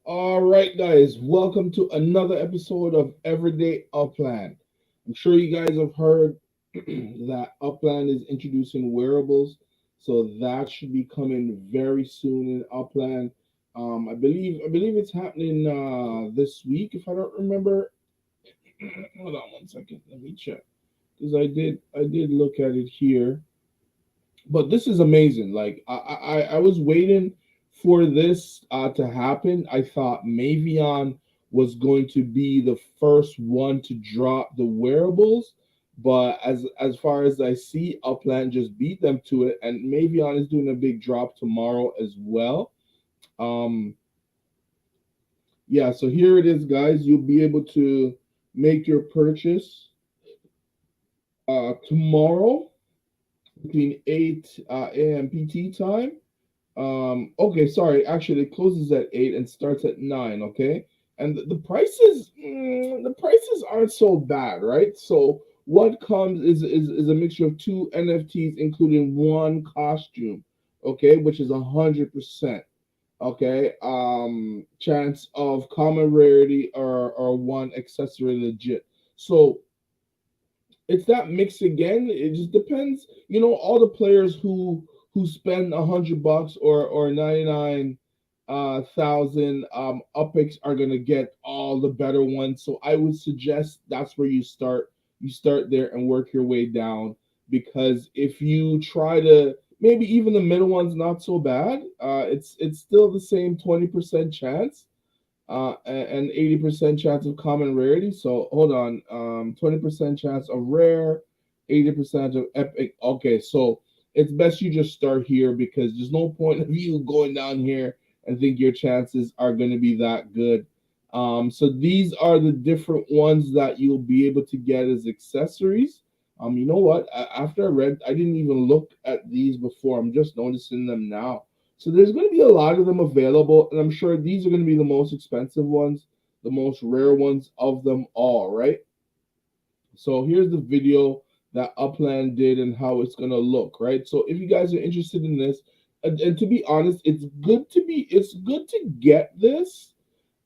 All right, guys, welcome to another episode of Everyday Upland. I'm sure you guys have heard that Upland is introducing wearables, so that should be coming very soon in Upland. I believe it's happening this week, if I don't remember. Hold on one second, let me check because I did look at it here. But this is amazing. Like I was waiting for this to happen. I thought Mavion was going to be the first one to drop the wearables, but as far as I see, Upland just beat them to it, and Mavion is doing a big drop tomorrow as well. Um, yeah, so here it is, guys. You'll be able to make your purchase tomorrow between 8 a.m. PT time. Okay, sorry. Actually, it closes at 8 and starts at 9. Okay, and the prices aren't so bad, right? So what comes is a mixture of two NFTs, including one costume. Okay, which is 100%. Okay, chance of common rarity or one accessory legit. So it's that mix again. It just depends. All the players who spend $100 or 99 thousand upics are gonna get all the better ones. So I would suggest that's where you start. You start there and work your way down, because if you try to, maybe even the middle one's not so bad. It's still the same 20% chance, and 80% chance of common rarity. So hold on, 20% chance of rare, 80% of epic. Okay, so it's best you just start here, because there's no point of you going down here and think your chances are going to be that good. So these are the different ones that you'll be able to get as accessories. You know what? After I read, I didn't even look at these before. I'm just noticing them now. So there's going to be a lot of them available, and I'm sure these are going to be the most expensive ones, the most rare ones of them all, right? So here's the video that Upland did and how it's going to look, right? So if you guys are interested in this, and to be honest, it's good to get this,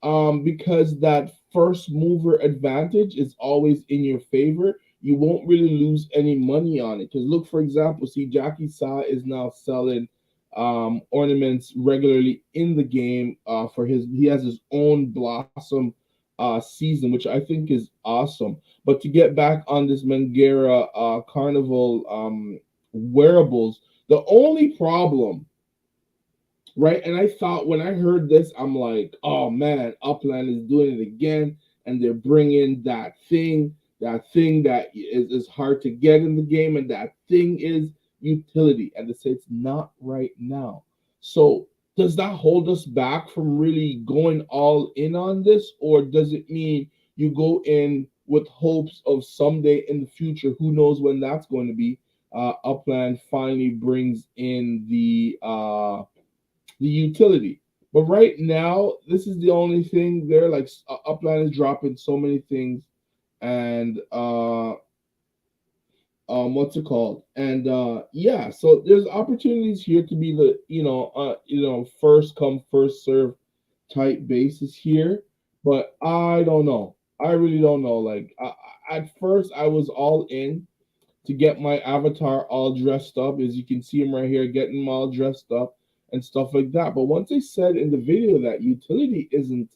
because that first mover advantage is always in your favor. You won't really lose any money on it. Because look, for example, see, Jackie Sa is now selling ornaments regularly in the game. He has his own Blossom season, which I think is awesome. But to get back on this Mangera Carnival wearables, the only problem, right? And I thought when I heard this, I'm like, oh man, Upland is doing it again, and they're bringing that thing that is hard to get in the game, and that thing is utility, and they say it's not right now. So does that hold us back from really going all in on this, or does it mean you go in with hopes of someday in the future, who knows when that's going to be, Upland finally brings in the utility. But right now, this is the only thing there. Like, Upland is dropping so many things, and what's it called? And yeah, so there's opportunities here to be the first come first serve type basis here. But I don't know. I really don't know. Like, at first, I was all in to get my avatar all dressed up. As you can see him right here, getting him all dressed up and stuff like that. But once they said in the video that utility isn't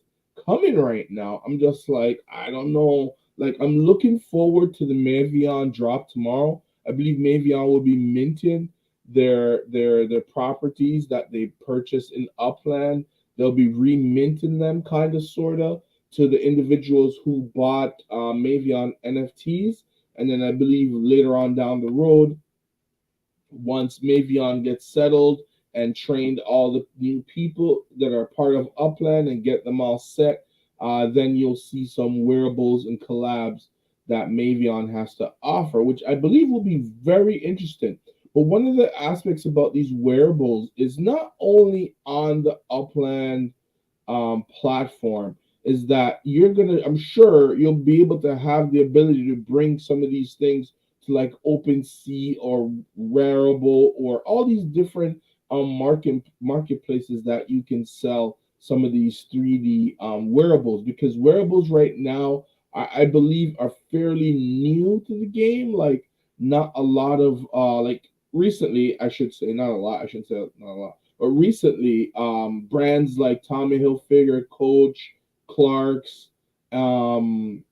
coming right now, I'm just like, I don't know. Like, I'm looking forward to the Mavion drop tomorrow. I believe Mavion will be minting their properties that they purchased in Upland. They'll be reminting them, kind of, sort of, to the individuals who bought Mavion NFTs. And then I believe later on down the road, once Mavion gets settled and trained all the new people that are part of Upland and get them all set, then you'll see some wearables and collabs that Mavion has to offer, which I believe will be very interesting. But one of the aspects about these wearables is not only on the Upland platform, is that I'm sure you'll be able to have the ability to bring some of these things to, like, OpenSea or Wearable or all these different marketplaces that you can sell some of these 3D wearables, because wearables right now, I believe, are fairly new to the game. Like, not a lot of like recently, I should say, not a lot. I shouldn't say not a lot, but recently, brands like Tommy Hilfiger, Coach, Clark's, um,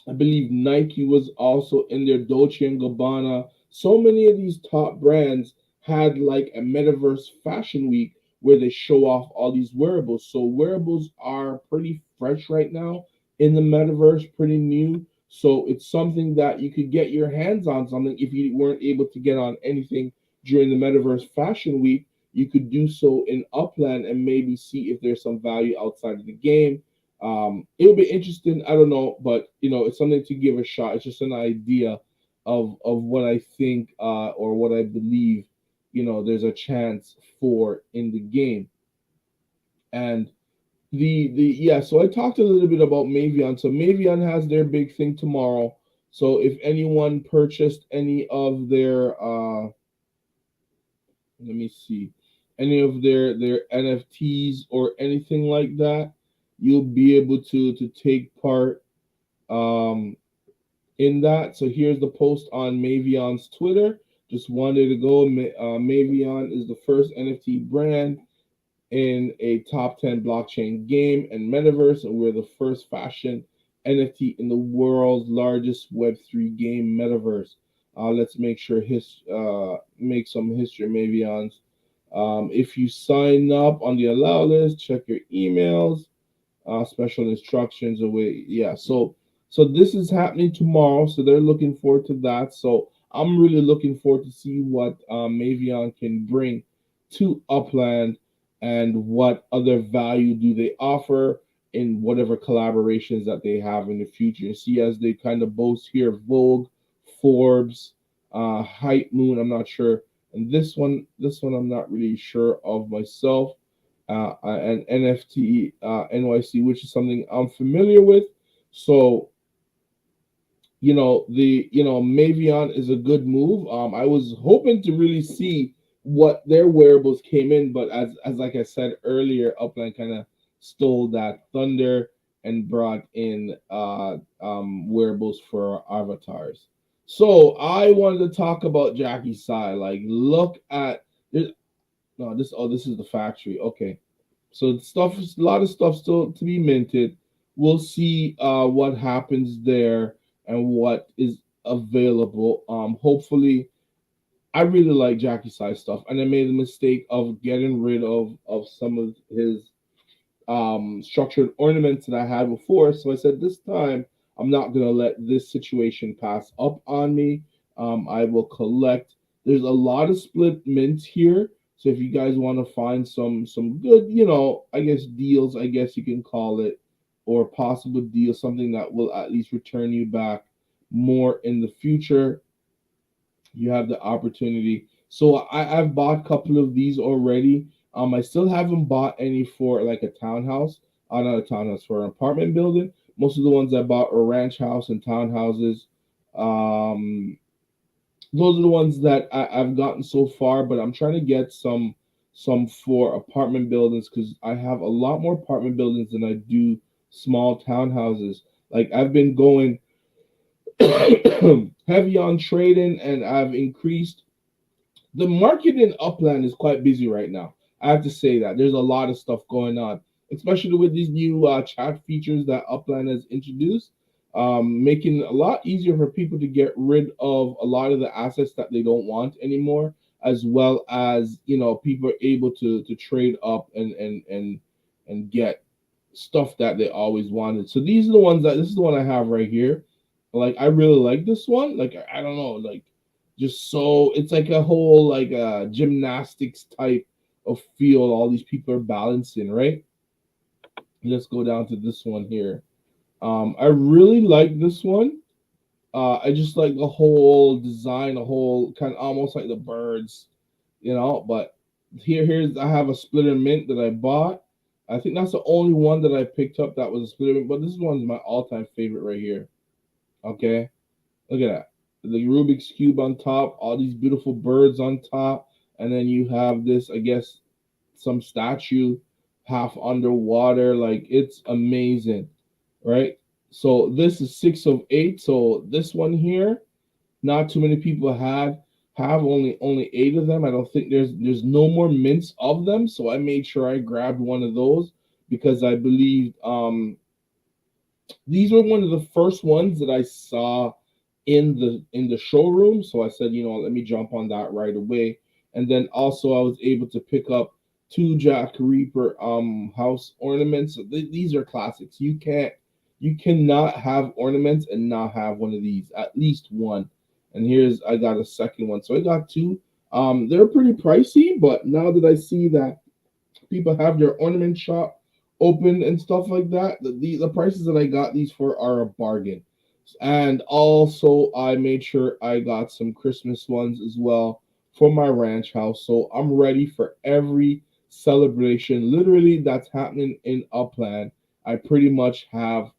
I believe Nike was also in there, Dolce and Gabbana. So many of these top brands had like a metaverse fashion week where they show off all these wearables. So wearables are pretty fresh right now in the metaverse, pretty new. So it's something that you could get your hands on something if you weren't able to get on anything during the metaverse fashion week. You could do so in Upland and maybe see if there's some value outside of the game. It'll be interesting. I don't know, but it's something to give a shot. It's just an idea of what I think or what I believe. There's a chance for in the game. And the yeah. So I talked a little bit about Mavion. So Mavion has their big thing tomorrow. So if anyone purchased any of their let me see, any of their NFTs or anything like that, you'll be able to take part um, in that. So here's the post on Mavion's Twitter. Just wanted to go. Mavion is the first NFT brand in a top 10 blockchain game and metaverse, and we're the first fashion NFT in the world's largest Web3 game metaverse. Let's make sure make some history, Mavion's. If you sign up on the allow list, check your emails, special instructions away. Yeah, so this is happening tomorrow. So they're looking forward to that. So I'm really looking forward to see what Mavion can bring to Upland and what other value do they offer in whatever collaborations that they have in the future. You see, as they kind of boast here, Vogue, Forbes, Hype Moon. I'm not sure, and this one I'm not really sure of myself, and NFT NYC, which is something I'm familiar with. So Mavion is a good move. I was hoping to really see what their wearables came in, but as like I said earlier, Upland kind of stole that thunder and brought in wearables for our avatars. So I wanted to talk about Jackie Sai. Like, look at this. No, this is the factory. Okay, so stuff, a lot of stuff still to be minted. We'll see what happens there and what is available. Hopefully, I really like Jackie Size stuff, and I made the mistake of getting rid of some of his structured ornaments that I had before. So I said this time I'm not gonna let this situation pass up on me. I will collect. There's a lot of split mints here. So if you guys want to find some good, I guess deals, I guess you can call it, or possible deal, something that will at least return you back more in the future, you have the opportunity. So I've bought a couple of these already. I still haven't bought any for like a townhouse. Not a townhouse, for an apartment building. Most of the ones I bought are ranch house and townhouses. Um, those are the ones that I've gotten so far, but I'm trying to get some for apartment buildings because I have a lot more apartment buildings than I do small townhouses. Like, I've been going heavy on trading, and I've increased the market in Upland is quite busy right now. I have to say that there's a lot of stuff going on, especially with these new chat features that Upland has introduced, making it a lot easier for people to get rid of a lot of the assets that they don't want anymore, as well as people are able to trade up and get stuff that they always wanted. So these are the ones that this is the one I have right here. Like, I really like this one. Like, I don't know, like, just so it's like a whole like gymnastics type of feel. All these people are balancing, right? Let's go down to this one here. I really like this one. I just like the whole design, the whole kind of almost like the birds, But here's I have a splitter mint that I bought. I think that's the only one that I picked up that was a splitter mint, but this one's my all-time favorite right here. Okay, look at that. The Rubik's Cube on top, all these beautiful birds on top, and then you have this, I guess, some statue half underwater. Like it's amazing, right? So this is 6 of 8. So this one here, not too many people have only 8 of them. I don't think there's no more mints of them. So I made sure I grabbed one of those because I believed these were one of the first ones that I saw in the showroom. So I said, let me jump on that right away. And then also I was able to pick up two Jack Reaper house ornaments. So these are classics. You cannot have ornaments and not have one of these, at least one. And here's I got a second one. So I got two. They're pretty pricey, but now that I see that people have their ornament shop open and stuff like that. The prices that I got these for are a bargain. And also, I made sure I got some Christmas ones as well for my ranch house. So I'm ready for every celebration, literally, that's happening in Upland. I pretty much have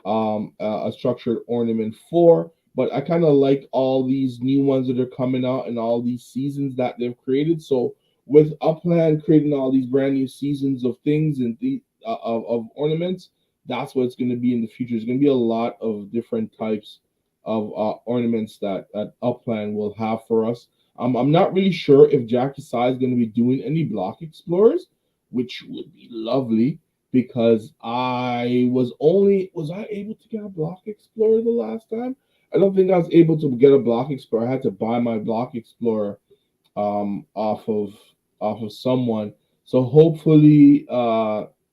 a structured ornament for. But I kind of like all these new ones that are coming out and all these seasons that they've created. So with Upland creating all these brand new seasons of things and of ornaments, that's what it's going to be in the future. There's going to be a lot of different types of ornaments that Upland will have for us. I'm not really sure if Jackie Sai is going to be doing any block explorers, which would be lovely because was I able to get a block explorer the last time? I don't think I was able to get a block explorer. I had to buy my block explorer off of someone. So hopefully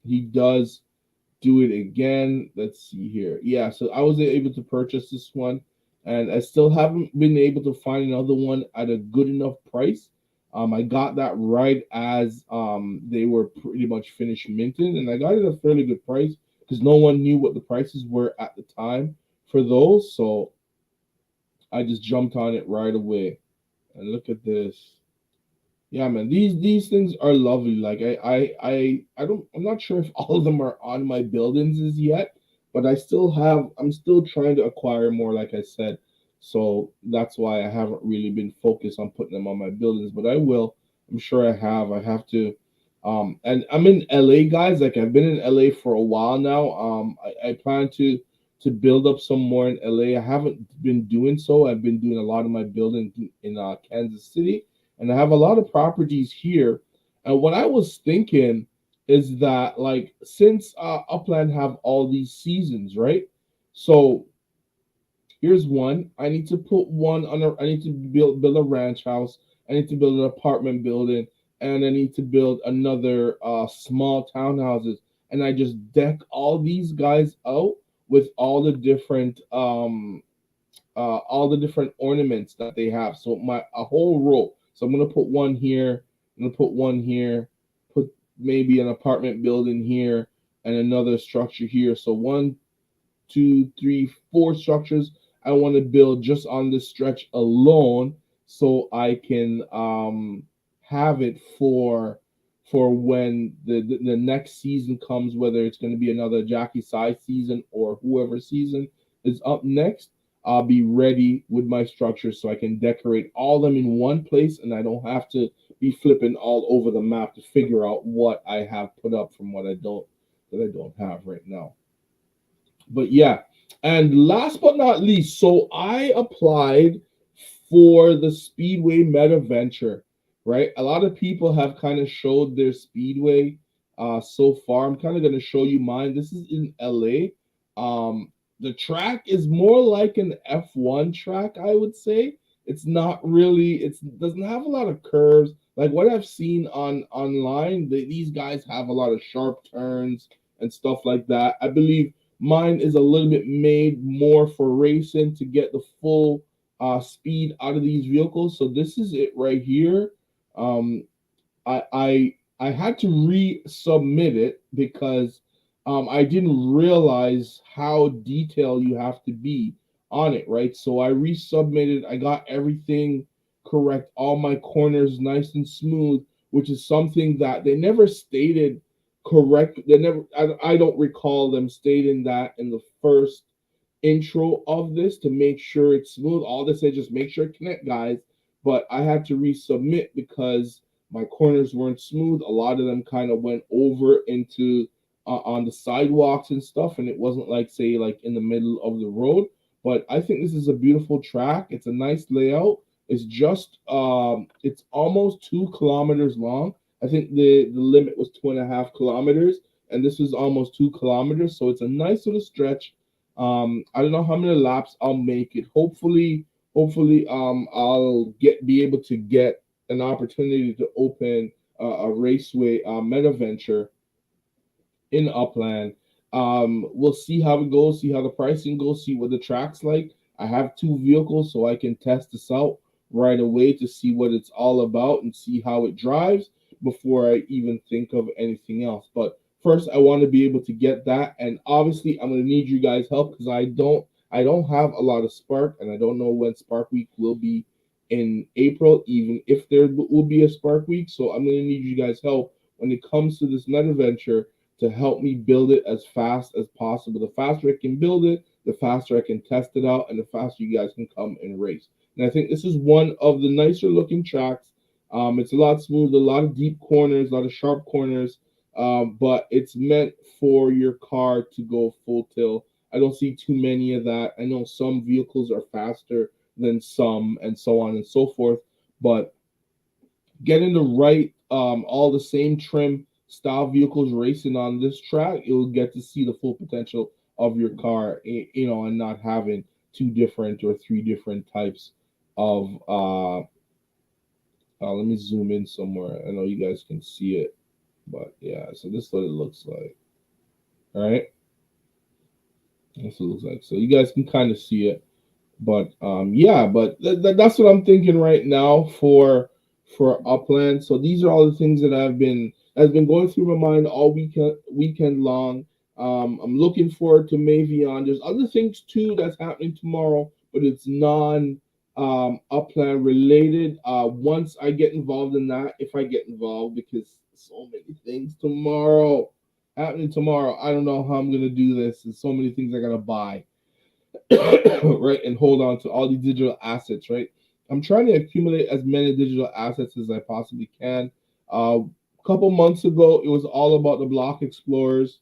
he does do it again. Let's see here. Yeah, so I was able to purchase this one, and I still haven't been able to find another one at a good enough price. I got that right as they were pretty much finished minting, and I got it at a fairly good price because no one knew what the prices were at the time for those. So I just jumped on it right away. And look at this. Yeah, man, these things are lovely. Like I don't I'm not sure if all of them are on my buildings as yet, but I'm still trying to acquire more, like I said. So that's why I haven't really been focused on putting them on my buildings, but I will. I'm sure I have. I have to and I'm in LA, guys. Like I've been in LA for a while now. I plan to build up some more in LA. I haven't been doing so. I've been doing a lot of my building in Kansas City, and I have a lot of properties here. And what I was thinking is that, like, since Upland have all these seasons, right? So here's one. I need to put one on a. I need to build a ranch house. I need to build an apartment building, and I need to build another small townhouses. And I just deck all these guys out with all the different ornaments that they have. So my a whole row. So I'm gonna put one here. I'm gonna put one here. Put maybe an apartment building here and another structure here. So one, two, three, four structures I want to build just on this stretch alone, so I can have it for when the next season comes, whether it's going to be another Jackie Sai season or whoever season is up next. I'll be ready with my structures so I can decorate all of them in one place, and I don't have to be flipping all over the map to figure out what I have put up from what I don't have right now. But yeah, and last but not least, so I applied for the Speedway Meta Venture, right? A lot of people have kind of showed their Speedway so far. I'm kind of going to show you mine. This is in LA. The track is more like an F1 track, I would say. It's not really. It doesn't have a lot of curves. Like what I've seen online, these guys have a lot of sharp turns and stuff like that. I believe mine is a little bit made more for racing to get the full speed out of these vehicles. So this is it right here. Um, I had to resubmit it because I didn't realize how detailed you have to be on it, right? So I resubmitted. I got everything correct, all my corners nice and smooth, which is something that they never stated correct. They never. I don't recall them stating that in the first intro of this to make sure it's smooth. All they say just make sure it connect, guys. But I had to resubmit because My corners weren't smooth. A lot of them kind of went over into on the sidewalks and stuff, and it wasn't like say like in the middle of the road. But I think this is a beautiful track. It's a nice layout. It's just it's almost 2 kilometers long. I think the limit was 2.5 kilometers, and this is almost 2 kilometers. So it's a nice little stretch. I don't know how many laps I'll make it. Hopefully, I'll get be able to get an opportunity to open a raceway meta venture in Upland. We'll see how it goes, see how the pricing goes, see what the track's like. I have 2 vehicles, so I can test this out right away to see what it's all about and see how it drives before I even think of anything else. But first, I want to be able to get that, and obviously, I'm going to need you guys' help because I don't have a lot of Spark, and I don't know when Spark Week will be in April, even if there will be a Spark Week. So I'm going to need you guys' help when it comes to this meta venture to help me build it as fast as possible. The faster I can build it, the faster I can test it out, and the faster you guys can come and race. And I think this is one of the nicer looking tracks. It's a lot smoother, a lot of deep corners, a lot of sharp corners, but it's meant for your car to go full tilt. I don't see too many of that. I know some vehicles are faster than some, and so on and so forth, but getting the right all the same trim style vehicles racing on this track, you'll get to see the full potential of your car, and not having 2 different or 3 different types of let me zoom in somewhere. I know you guys can see it, but yeah, so this is what it looks like. All right, this what it looks like, so you guys can kind of see it. But yeah, but that's what I'm thinking right now for Upland. So these are all the things that has been going through my mind all weekend long. I'm looking forward to Mavion. There's other things too that's happening tomorrow, but it's non Upland related. Once I get involved in that, if I get involved, because so many things tomorrow happening tomorrow. I don't know how I'm gonna do this. There's so many things I gotta buy. Right, and hold on to all these digital assets, right? I'm trying to accumulate as many digital assets as I possibly can. A couple months ago it was all about the block explorers,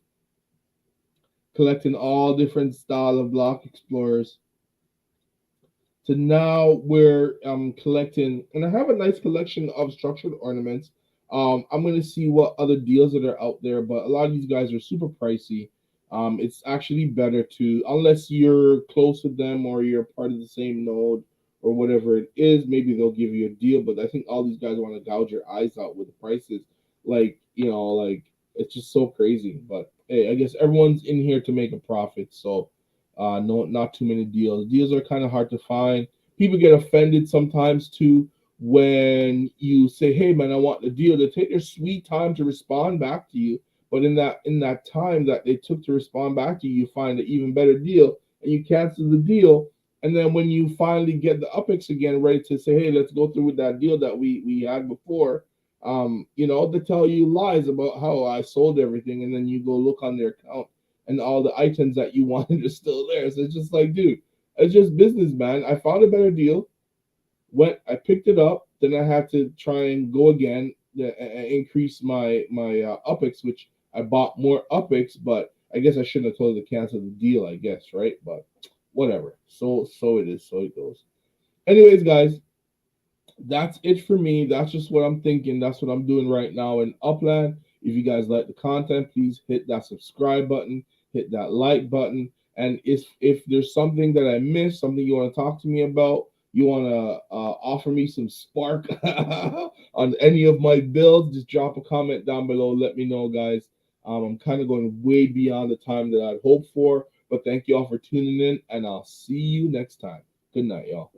collecting all different style of block explorers, to now we're collecting, and I have a nice collection of structured ornaments. I'm gonna see what other deals that are out there, but a lot of these guys are super pricey. It's actually better to, unless you're close with them or you're part of the same node or whatever it is, maybe they'll give you a deal. But I think all these guys want to gouge your eyes out with the prices. Like it's just so crazy. But hey, I guess everyone's in here to make a profit, so no, not too many deals. Deals are kind of hard to find. People get offended sometimes too when you say, "Hey, man, I want the deal." They take their sweet time to respond back to you, but in that time that they took to respond back to you, you find an even better deal, and you cancel the deal. And then when you finally get the UPX again, ready to say, "Hey, let's go through with that deal that we had before," they tell you lies about how I sold everything, and then you go look on their account and all the items that you wanted are still there. So it's just like, dude, it's just business, man. I found a better deal. I picked it up. Then I had to try and go again and increase my UPX, which I bought more UPX, but I guess I shouldn't have told her to cancel the deal, I guess, right? But whatever. So it is. So it goes. Anyways, guys, that's it for me. That's just what I'm thinking. That's what I'm doing right now in Upland. If you guys like the content, please hit that subscribe button, hit that like button. And if there's something that I missed, something you want to talk to me about, you want to offer me some spark on any of my builds, just drop a comment down below. Let me know, guys. I'm kind of going way beyond the time that I'd hoped for, but thank you all for tuning in, and I'll see you next time. Good night, y'all.